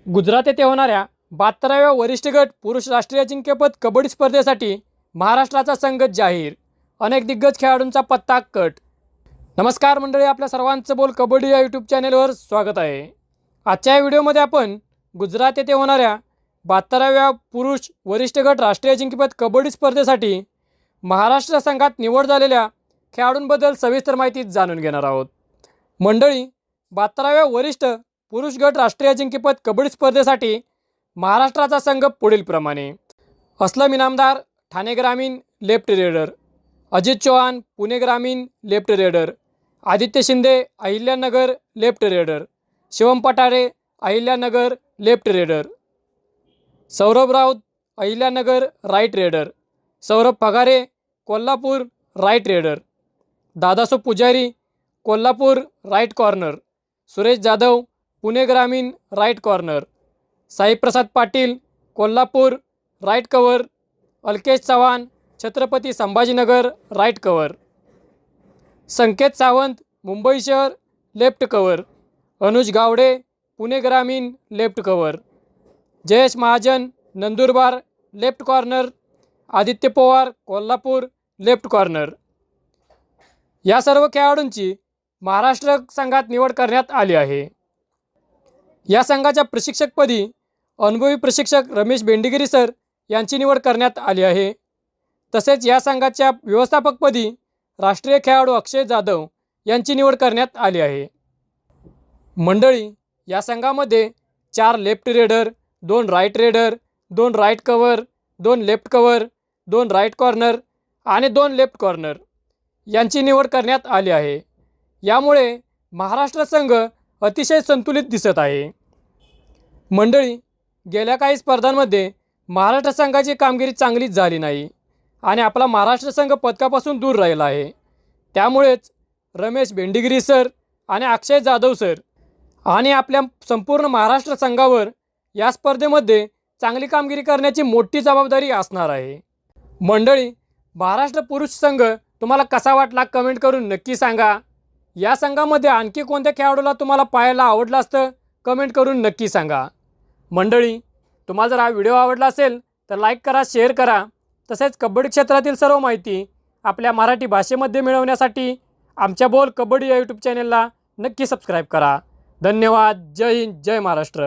गुजरात येथे होणाऱ्या 72व्या वरिष्ठ गट पुरुष राष्ट्रीय अजिंक्यपद कबड्डी स्पर्धेसाठी महाराष्ट्राचा संघ जाहीर. अनेक दिग्गज खेळाडूंचा पत्ता कट. नमस्कार मंडळी, आपल्या सर्वांचं बोल कबड्डी या यूट्यूब चॅनेलवर स्वागत आहे. आजच्या या व्हिडिओमध्ये आपण गुजरात येथे होणाऱ्या 72व्या पुरुष वरिष्ठ गट राष्ट्रीय अजिंक्यपद कबड्डी स्पर्धेसाठी महाराष्ट्र संघात निवड झालेल्या खेळाडूंबद्दल सविस्तर माहिती जाणून घेणार आहोत. मंडळी, 72व्या वरिष्ठ पुरुष गट राष्ट्रीय अजिंक्यपद कबड्डी स्पर्धेसाठी महाराष्ट्राचा संघ पुढील प्रमाणे: असलम इनामदार ठाणे ग्रामीण लेफ्ट रेडर, अजित चौहान पुणे ग्रामीण left raider, Aditya Shinde Ahilyanagar left raider, Shivam Pathare Ahilyanagar left raider, Saurabh Raut Ahilyanagar right raider, Saurabh Pagare Kolhapur right raider, Dadaso Pujari Kolhapur right corner, Suresh Jadhav Pune ग्रामीण right corner, Saiprasad Patil Kolhapur right cover, Alkesh Chavan Chhatrapati Sambhajinagar right cover, Sanket Sawant Mumbai शहर लेफ्ट कवर, अनुज गावडे पुणे ग्रामीण left cover, Jayesh Mahajan Nandurbar left corner, Aditya Pawar Kolhapur left corner. या सर्व खेळाडूंची महाराष्ट्र संघात निवड करण्यात आली आहे. या संघाच्या प्रशिक्षकपदी अनुभवी प्रशिक्षक रमेश बेंडेगिरी सर यांची निवड करण्यात आली आहे. तसेच या संघाच्या व्यवस्थापकपदी राष्ट्रीय खेळाडू अक्षय जाधव यांची निवड करण्यात आली आहे. मंडळी, या संघामध्ये 4 left raider, 2 right raider, 2 right cover, 2 left cover, 2 right corner आणि 2 लेफ्ट कॉर्नर यांची निवड करण्यात आली आहे. यामुळे महाराष्ट्र संघ अतिशय संतुलित दिसत आहे. मंडळी, गेल्या काही स्पर्धांमध्ये महाराष्ट्र संघाची कामगिरी चांगलीच झाली नाही आणि आपला महाराष्ट्र संघ पदकापासून दूर राहिला आहे. त्यामुळेच रमेश बेंडेगिरी सर आणि अक्षय जाधव सर आणि आपल्या संपूर्ण महाराष्ट्र संघावर या स्पर्धेमध्ये चांगली कामगिरी करण्याची मोठी जबाबदारी असणार आहे. मंडळी, महाराष्ट्र पुरुष संघ तुम्हाला कसा वाटला कमेंट करून नक्की सांगा. या संघामध्ये आणखी कोणत्या खेळाडूला तुम्हाला पाहायला आवडलं असतं कमेंट करून नक्की सांगा. मंडळी, तुम्हाला जर हा व्हिडिओ आवडला असेल तर लाईक करा, शेअर करा. तसेच कबड्डी क्षेत्रातील सर्व माहिती आपल्या मराठी भाषेमध्ये मिळवण्यासाठी आमच्या बोल कबड्डी या यूट्यूब चॅनेलला नक्की सबस्क्राईब करा. धन्यवाद. जय हिंद, जय महाराष्ट्र.